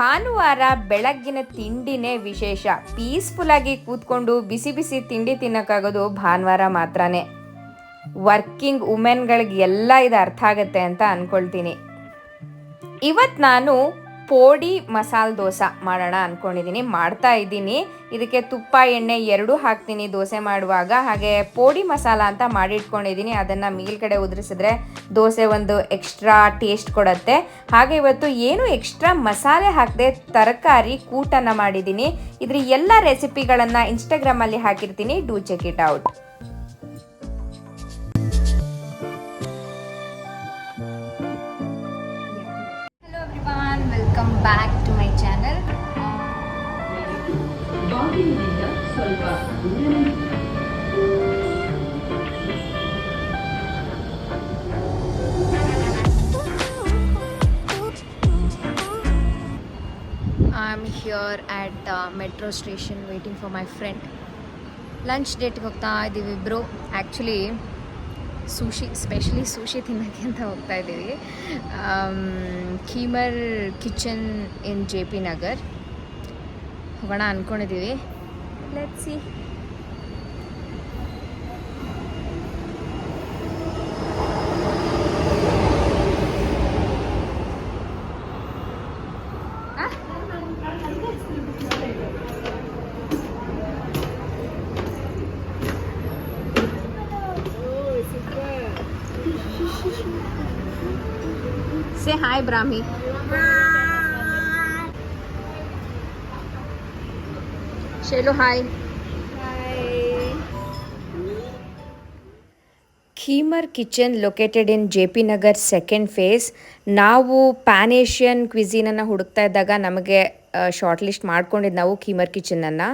ಭಾನುವಾರ ಬೆಳಗ್ಗಿನ ತಿಂಡಿನೇ ವಿಶೇಷ. ಪೀಸ್ಫುಲ್ಲಾಗಿ ಕೂತ್ಕೊಂಡು ಬಿಸಿ ಬಿಸಿ ತಿಂಡಿ ತಿನ್ನೋಕ್ಕಾಗೋದು ಭಾನುವಾರ ಮಾತ್ರನೇ. ವರ್ಕಿಂಗ್ ವುಮೆನ್ಗಳಿಗೆ ಎಲ್ಲ ಇದು ಅರ್ಥ ಆಗುತ್ತೆ ಅಂತ ಅಂದ್ಕೊಳ್ತೀನಿ. ಇವತ್ತು ನಾನು ಪೋಡಿ ಮಸಾಲೆ ದೋಸೆ ಮಾಡೋಣ ಅಂದ್ಕೊಂಡಿದ್ದೀನಿ, ಮಾಡ್ತಾ ಇದ್ದೀನಿ. ಇದಕ್ಕೆ ತುಪ್ಪ ಎಣ್ಣೆ ಎರಡೂ ಹಾಕ್ತೀನಿ ದೋಸೆ ಮಾಡುವಾಗ. ಹಾಗೆ ಪೋಡಿ ಮಸಾಲ ಅಂತ ಮಾಡಿಟ್ಕೊಂಡಿದ್ದೀನಿ, ಅದನ್ನು ಮೇಲ್ಗಡೆ ಉದುರಿಸಿದ್ರೆ ದೋಸೆ ಒಂದು ಎಕ್ಸ್ಟ್ರಾ ಟೇಸ್ಟ್ ಕೊಡುತ್ತೆ. ಹಾಗೆ ಇವತ್ತು ಏನು ಎಕ್ಸ್ಟ್ರಾ ಮಸಾಲೆ ಹಾಕದೆ ತರಕಾರಿ ಕೂಟನ್ನು ಮಾಡಿದ್ದೀನಿ. ಇದ್ರ ಎಲ್ಲ ರೆಸಿಪಿಗಳನ್ನು ಇನ್ಸ್ಟಾಗ್ರಾಮಲ್ಲಿ ಹಾಕಿರ್ತೀನಿ, do check it out. Welcome back to my channel. I'm here at metro station waiting for my friend. Lunch date ಹೋಗ್ತಾ ಇದ್ದೀವಿ ಇಬ್ಬರು. ಆ್ಯಕ್ಚುಲಿ ಸ್ಪೆಷಲಿ ಸೂಶಿ ತಿನ್ನೋಕ್ಕೆ ಅಂತ ಹೋಗ್ತಾ ಇದ್ದೀವಿ. Khmer kitchen in JP Nagar ಹೋಗೋಣ ಅಂದ್ಕೊಂಡಿದ್ದೀವಿ. Let's see. Say hi, Brahmi. Shelo, hi. Hi. Khmer kitchen located in JP Nagar second phase. ನಾವು ಪ್ಯಾನ್ ಏಷ್ಯನ್ ಕ್ವಿಝೀನನ್ನು ಹುಡುಕ್ತಾ ಇದ್ದಾಗ ನಮಗೆ ಶಾರ್ಟ್ ಲಿಸ್ಟ್ ಮಾಡ್ಕೊಂಡಿದ್ದು ನಾವು ಖೀಮರ್ ಕಿಚನನ್ನು.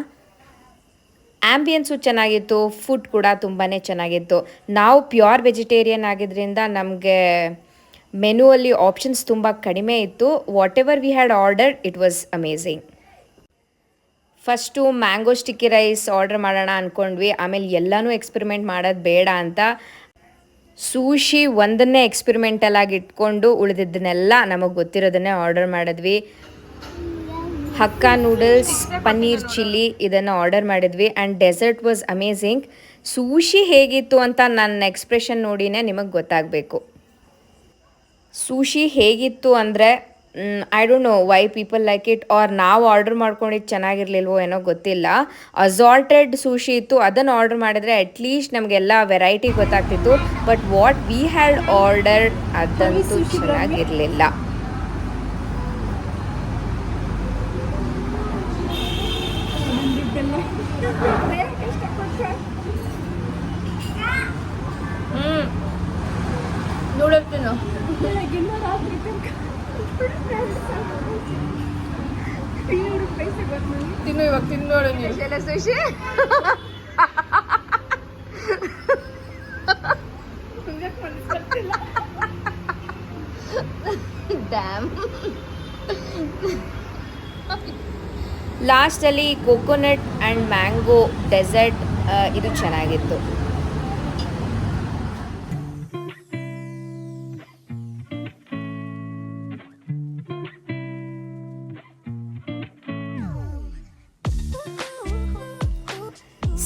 ಆ್ಯಂಬಿಯನ್ಸು ಚೆನ್ನಾಗಿತ್ತು, ಫುಡ್ ಕೂಡ ತುಂಬಾ ಚೆನ್ನಾಗಿತ್ತು. ನಾವು ಪ್ಯೂರ್ ವೆಜಿಟೇರಿಯನ್ ಆಗಿದ್ದರಿಂದ ನಮಗೆ ಮೆನುವಲ್ಲಿ ಆಪ್ಷನ್ಸ್ ತುಂಬ ಕಡಿಮೆ ಇತ್ತು. Whatever we had ordered it was amazing. First mango sticky rice order ಮಾಡೋಣ ಅಂದ್ಕೊಂಡ್ವಿ. ಆಮೇಲೆ ಎಲ್ಲನೂ ಎಕ್ಸ್ಪೆರಿಮೆಂಟ್ ಮಾಡೋದು ಬೇಡ ಅಂತ ಸೂಶಿ ಒಂದನ್ನೇ ಎಕ್ಸ್ಪೆರಿಮೆಂಟಲ್ ಆಗಿ ಇಟ್ಕೊಂಡು ಉಳಿದಿದ್ದನ್ನೆಲ್ಲ ನಮಗೆ ಗೊತ್ತಿರೋದನ್ನೇ ಆರ್ಡರ್ ಮಾಡಿದ್ವಿ. ಹಕ್ಕಾ ನೂಡಲ್ಸ್, ಪನ್ನೀರ್ ಚಿಲ್ಲಿ ಇದನ್ನು ಆರ್ಡರ್ ಮಾಡಿದ್ವಿ. And dessert was amazing. Sushi ಹೇಗಿತ್ತು ಅಂತ ನನ್ನ ಎಕ್ಸ್ಪ್ರೆಷನ್ ನೋಡಿನೇ ನಿಮಗೆ ಗೊತ್ತಾಗಬೇಕು. ಸೂಶಿ ಹೇಗಿತ್ತು ಅಂದರೆ I don't know why people like it, or ನಾವು ಆರ್ಡರ್ ಮಾಡ್ಕೊಂಡಿದ್ದು ಚೆನ್ನಾಗಿರಲಿಲ್ವೋ ಏನೋ ಗೊತ್ತಿಲ್ಲ. ಅಸಾರ್ಟೆಡ್ ಸೂಶಿ ಇತ್ತು, ಅದನ್ನು ಆರ್ಡರ್ ಮಾಡಿದರೆ ಅಟ್ಲೀಸ್ಟ್ ನಮಗೆಲ್ಲ ವೆರೈಟಿ ಗೊತ್ತಾಗ್ತಿತ್ತು. But what we had ordered ಅದಂತೂ ಚೆನ್ನಾಗಿರಲಿಲ್ಲ. ನೋಡುತ್ತೇನೋ ತಿನ್ನು, ಇವಾಗ ತಿನ್ನೋಳು ನೀನು ಸುಶಿ. ಲಾಸ್ಟಲ್ಲಿ ಕೋಕೋನಟ್ ಆ್ಯಂಡ್ ಮ್ಯಾಂಗೋ ಡೆಸರ್ಟ್ ಇದು ಚೆನ್ನಾಗಿತ್ತು.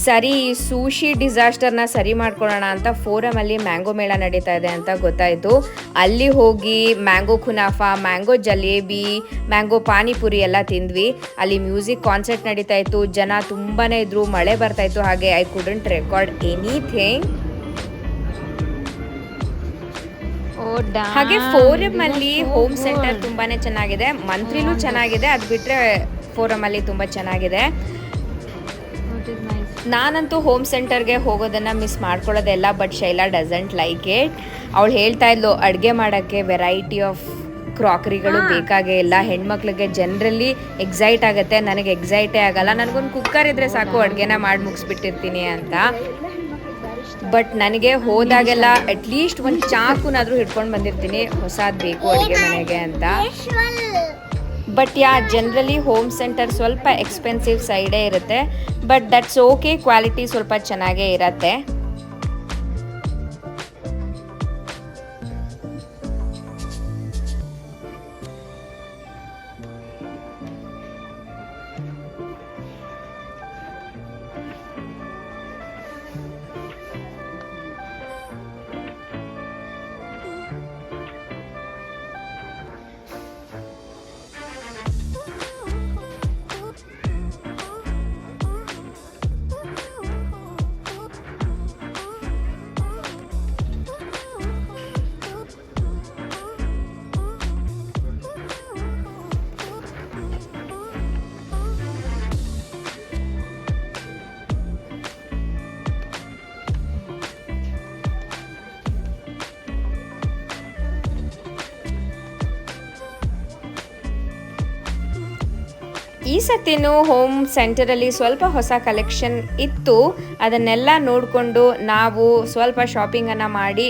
ಸರಿ, ಸೂಶಿ ಡಿಸಾಸ್ಟರ್ನ ಸರಿ ಮಾಡ್ಕೊಳ್ಳೋಣ ಅಂತ ಫೋರಮಲ್ಲಿ ಮ್ಯಾಂಗೋ ಮೇಳ ನಡೀತಾ ಇದೆ ಅಂತ ಗೊತ್ತಾಯಿತು. ಅಲ್ಲಿ ಹೋಗಿ mango kunafa, mango jalebi, mango panipuri ಎಲ್ಲ ತಿಂದ್ವಿ. ಅಲ್ಲಿ ಮ್ಯೂಸಿಕ್ ಕಾನ್ಸರ್ಟ್ ನಡೀತಾ ಇತ್ತು, ಜನ ತುಂಬಾ ಇದ್ರು, ಮಳೆ ಬರ್ತಾಯಿತ್ತು. ಹಾಗೆ ಐ ಕುಡಂಟ್ ರೆಕಾರ್ಡ್ ಎನಿಥಿಂಗ್. ಹಾಗೆ ಫೋರಮಲ್ಲಿ ಹೋಮ್ ಸೆಂಟರ್ ತುಂಬಾ ಚೆನ್ನಾಗಿದೆ, ಮಂತ್ರಿನೂ ಚೆನ್ನಾಗಿದೆ. ಅದು ಬಿಟ್ಟರೆ ಫೋರಮಲ್ಲಿ ತುಂಬ ಚೆನ್ನಾಗಿದೆ. ನಾನಂತೂ ಹೋಮ್ ಸೆಂಟರ್ಗೆ ಹೋಗೋದನ್ನು ಮಿಸ್ ಮಾಡ್ಕೊಳ್ಳೋದೆಲ್ಲ. But Shaila doesn't like it. ಅವಳು ಹೇಳ್ತಾ ಇದ್ಲು ಅಡುಗೆ ಮಾಡೋಕ್ಕೆ ವೆರೈಟಿ ಆಫ್ ಕ್ರಾಕರಿಗಳು ಬೇಕಾಗೇ ಇಲ್ಲ. ಹೆಣ್ಮಕ್ಳಿಗೆ ಜನರಲಿ ಎಕ್ಸೈಟ್ ಆಗುತ್ತೆ, ನನಗೆ ಎಕ್ಸೈಟೇ ಆಗಲ್ಲ. ನನಗೊಂದು ಕುಕ್ಕರ್ ಇದ್ದರೆ ಸಾಕು, ಅಡುಗೆನ ಮಾಡಿ ಮುಗಿಸ್ಬಿಟ್ಟಿರ್ತೀನಿ ಅಂತ. ಬಟ್ ನನಗೆ ಹೋದಾಗೆಲ್ಲ ಅಟ್ಲೀಸ್ಟ್ ಒಂದು ಚಾಕುನಾದರೂ ಹಿಡ್ಕೊಂಡು ಬಂದಿರ್ತೀನಿ, ಹೊಸದು ಬೇಕು ಅಡುಗೆ ಮನೆಗೆ ಅಂತ. ಬಟ್ ಜನರಲಿ ಹೋಮ್ ಸೆಂಟರ್ ಸ್ವಲ್ಪ ಎಕ್ಸ್ಪೆನ್ಸಿವ್ ಸೈಡೇ ಇರುತ್ತೆ. ಬಟ್ ದಟ್ಸ್ ಓಕೆ, ಕ್ವಾಲಿಟಿ ಸ್ವಲ್ಪ ಚೆನ್ನಾಗೇ ಇರತ್ತೆ. ಈ ಸತಿನೂ ಹೋಮ್ ಸೆಂಟರಲ್ಲಿ ಸ್ವಲ್ಪ ಹೊಸ ಕಲೆಕ್ಷನ್ ಇತ್ತು. ಅದನ್ನೆಲ್ಲ ನೋಡಿಕೊಂಡು ನಾವು ಸ್ವಲ್ಪ ಶಾಪಿಂಗನ್ನು ಮಾಡಿ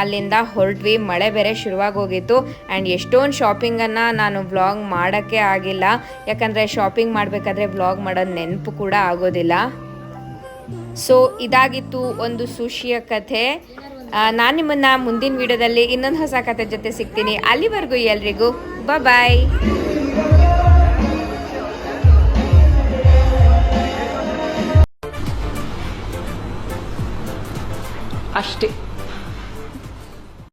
ಅಲ್ಲಿಂದ ಹೊರಟ್ವಿ. ಮಳೆ ಬೇರೆ ಶುರುವಾಗಿ ಹೋಗಿತ್ತು ಆ್ಯಂಡ್ ಎಷ್ಟೊಂದು ಶಾಪಿಂಗನ್ನು ನಾನು ವ್ಲಾಗ್ ಮಾಡೋಕ್ಕೆ ಆಗಿಲ್ಲ, ಯಾಕಂದರೆ ಶಾಪಿಂಗ್ ಮಾಡಬೇಕಾದ್ರೆ ವ್ಲಾಗ್ ಮಾಡೋದು ನೆನಪು ಕೂಡ ಆಗೋದಿಲ್ಲ. ಸೊ ಇದಾಗಿತ್ತು ಒಂದು ಸುಶಿಯ ಕಥೆ. ನಾನು ನಿಮ್ಮನ್ನು ಮುಂದಿನ ವಿಡಿಯೋದಲ್ಲಿ ಇನ್ನೊಂದು ಹೊಸ ಕಥೆ ಜೊತೆ ಸಿಗ್ತೀನಿ. ಅಲ್ಲಿವರೆಗೂ ಎಲ್ರಿಗೂ ಬಾಯ್. ಅಷ್ಟೇ.